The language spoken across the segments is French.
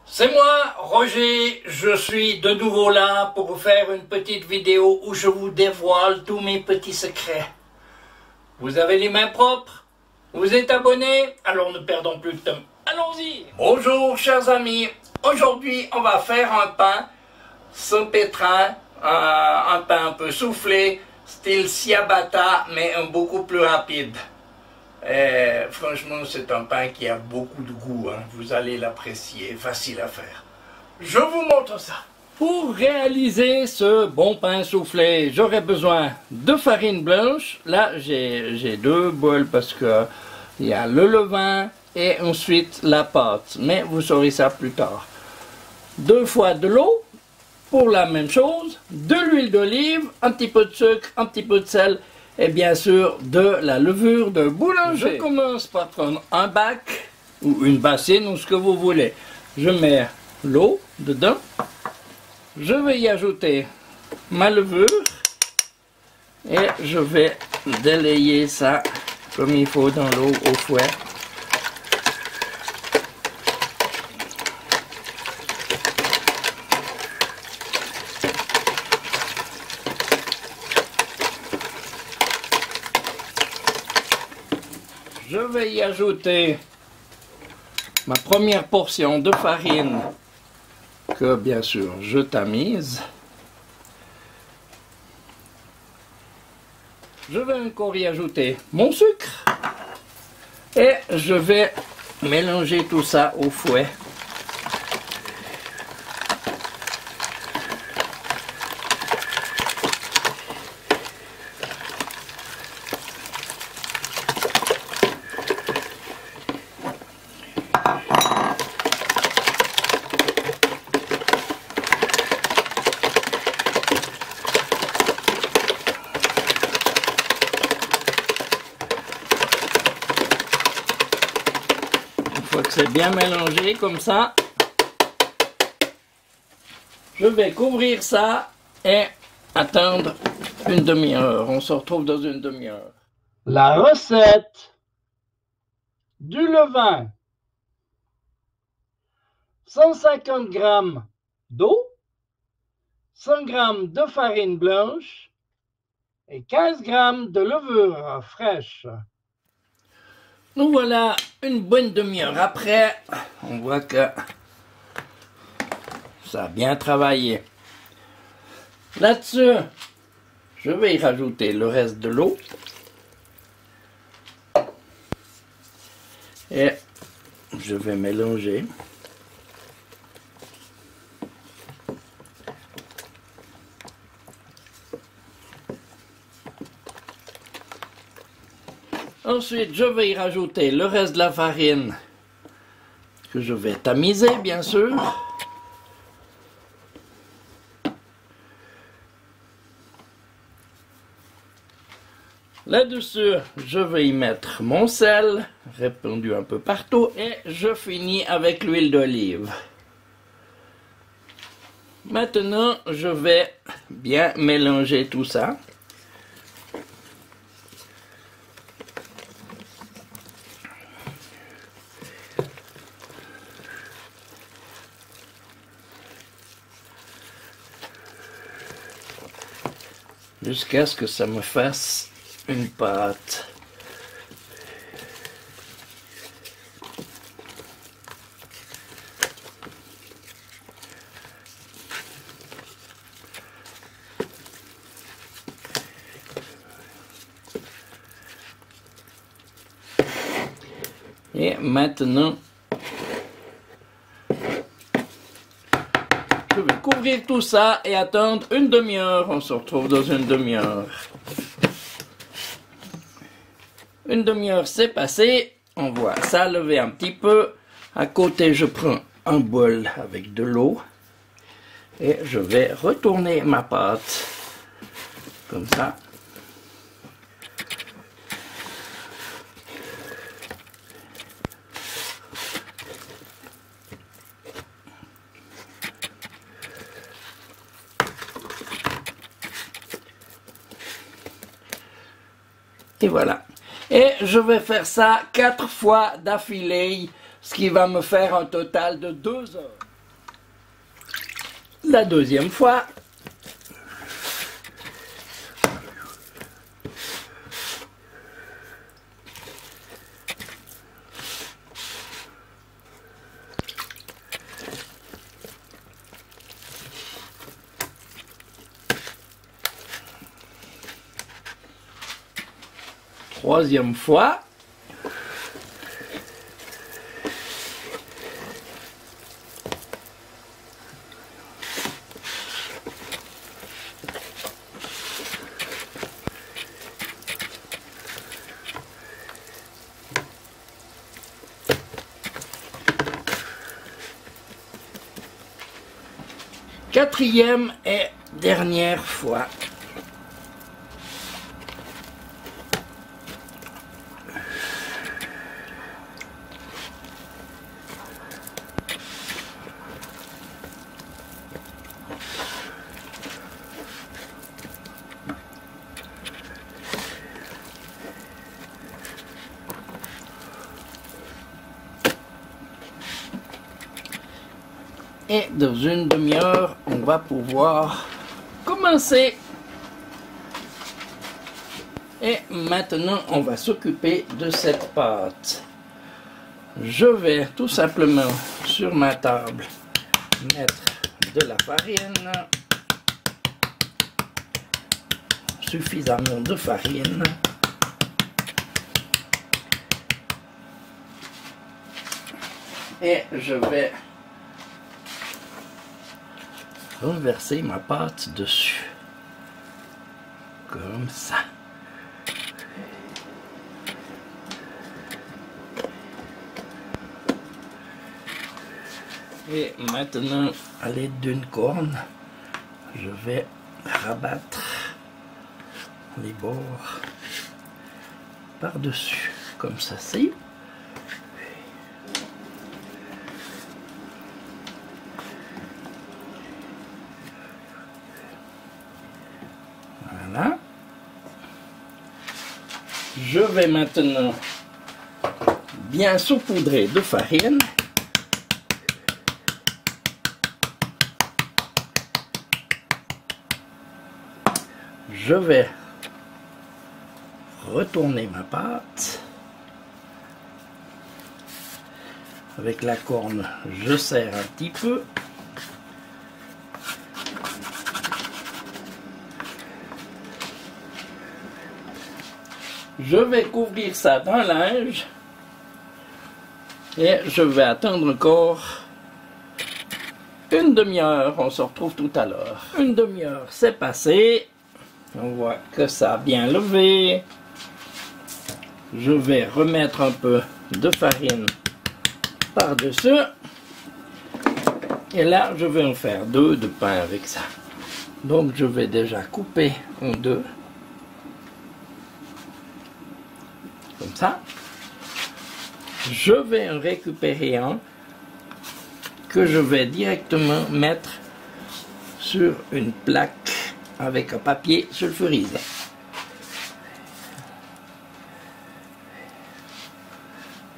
C'est moi, Roger, je suis de nouveau là pour vous faire une petite vidéo où je vous dévoile tous mes petits secrets. Vous avez les mains propres? Vous êtes abonnés? Alors ne perdons plus de temps. Allons-y! Bonjour chers amis, aujourd'hui on va faire un pain sans pétrin, un pain un peu soufflé, style ciabatta, mais beaucoup plus rapide. Franchement, c'est un pain qui a beaucoup de goût, hein. Vous allez l'apprécier, facile à faire. Je vous montre ça. Pour réaliser ce bon pain soufflé, j'aurai besoin de farine blanche. Là, j'ai deux bols parce que il y a le levain et ensuite la pâte. Mais vous saurez ça plus tard. 2 fois de l'eau pour la même chose, de l'huile d'olive, un petit peu de sucre, un petit peu de sel. Et bien sûr, de la levure de boulanger. Je commence par prendre un bac, ou une bassine, ou ce que vous voulez. Je mets l'eau dedans. Je vais y ajouter ma levure. Et je vais délayer ça comme il faut dans l'eau au fouet. Je vais y ajouter ma première portion de farine que bien sûr je tamise. Je vais encore y ajouter mon sucre et je vais mélanger tout ça au fouet. Une fois que c'est bien mélangé comme ça, je vais couvrir ça et attendre une demi-heure. On se retrouve dans une demi-heure. La recette du levain: 150 g d'eau, 100 g de farine blanche et 15 g de levure fraîche. Nous voilà une bonne demi-heure après. On voit que ça a bien travaillé. Là-dessus, je vais y rajouter le reste de l'eau. Et je vais mélanger. Ensuite, je vais y rajouter le reste de la farine que je vais tamiser, bien sûr. Là-dessus, je vais y mettre mon sel, répandu un peu partout, et je finis avec l'huile d'olive. Maintenant, je vais bien mélanger tout ça. Jusqu'à ce que ça me fasse une pâte. Et maintenant, je vais couvrir tout ça et attendre une demi-heure. On se retrouve dans une demi-heure. Une demi-heure c'est passé. On voit ça lever un petit peu. À côté, je prends un bol avec de l'eau. Et je vais retourner ma pâte. Comme ça. Et voilà. Et je vais faire ça 4 fois d'affilée, ce qui va me faire un total de 2 heures. La deuxième fois. Troisième fois. Quatrième et dernière fois. Et dans une demi-heure, on va pouvoir commencer. Et maintenant, on va s'occuper de cette pâte. Je vais tout simplement sur ma table mettre de la farine. Suffisamment de farine. Et je vais renverser ma pâte dessus, comme ça. Et maintenant, à l'aide d'une corne, je vais rabattre les bords par-dessus, comme ça, c'est. Voilà. Je vais maintenant bien saupoudrer de farine. Je vais retourner ma pâte. Avec la corne, je serre un petit peu. Je vais couvrir ça d'un linge et je vais attendre encore une demi-heure. On se retrouve tout à l'heure. Une demi-heure, c'est passé. On voit que ça a bien levé. Je vais remettre un peu de farine par-dessus. Et là, je vais en faire deux de pain avec ça. Donc, je vais déjà couper en deux. Comme ça. Je vais en récupérer un que je vais directement mettre sur une plaque avec un papier sulfurisé.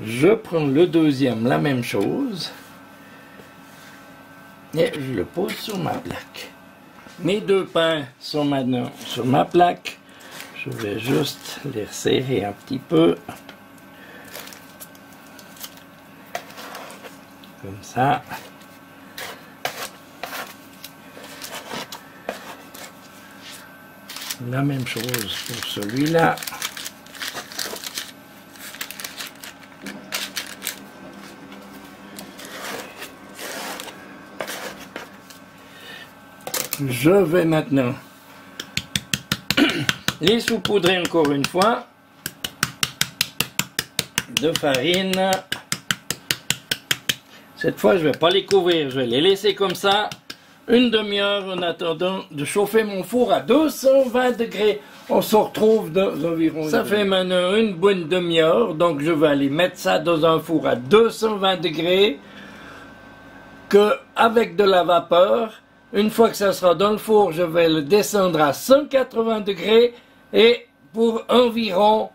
Je prends le deuxième, la même chose, et je le pose sur ma plaque. Mes deux pains sont maintenant sur ma plaque. Je vais juste les resserrer un petit peu. Comme ça. La même chose pour celui-là. Je vais maintenant les saupoudrer encore une fois de farine. Cette fois, je ne vais pas les couvrir, je vais les laisser comme ça une demi-heure en attendant de chauffer mon four à 220 degrés. On se retrouve dans environ... Ça fait maintenant une bonne demi-heure, donc je vais aller mettre ça dans un four à 220 degrés avec de la vapeur. Une fois que ça sera dans le four, je vais le descendre à 180 degrés et pour environ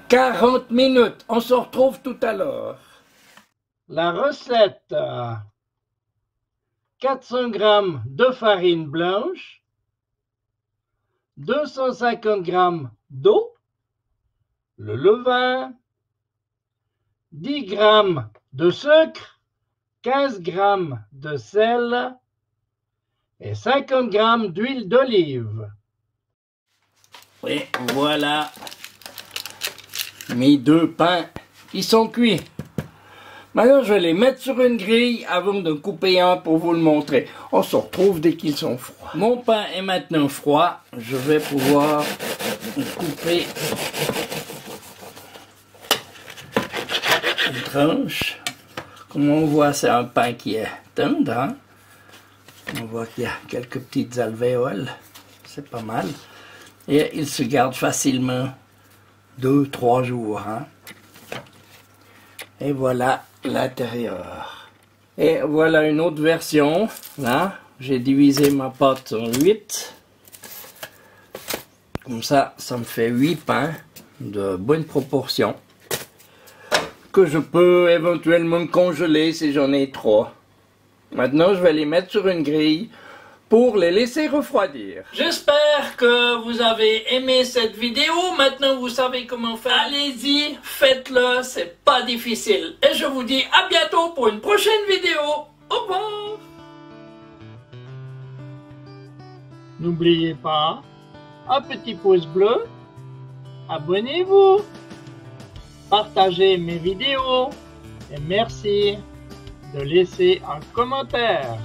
40 minutes. On se retrouve tout à l'heure. La recette 400 g de farine blanche, 250 g d'eau, le levain, 10 g de sucre, 15 g de sel et 50 g d'huile d'olive. Et voilà mes 2 pains qui sont cuits. Maintenant, je vais les mettre sur une grille avant de couper un pour vous le montrer. On se retrouve dès qu'ils sont froids. Mon pain est maintenant froid. Je vais pouvoir couper une tranche. Comme on voit, c'est un pain qui est tendre. Hein? On voit qu'il y a quelques petites alvéoles. C'est pas mal. Et il se garde facilement 2-3 jours. Hein? Et voilà l'intérieur. Et voilà une autre version. Là, j'ai divisé ma pâte en 8. Comme ça, ça me fait 8 pains de bonne proportion. Que je peux éventuellement congeler si j'en ai 3. Maintenant, je vais les mettre sur une grille pour les laisser refroidir. J'espère que vous avez aimé cette vidéo. Maintenant, vous savez comment faire. Allez-y, faites-le, c'est pas difficile. Et je vous dis à bientôt pour une prochaine vidéo. Au revoir. N'oubliez pas, un petit pouce bleu, abonnez-vous, partagez mes vidéos et merci de laisser un commentaire.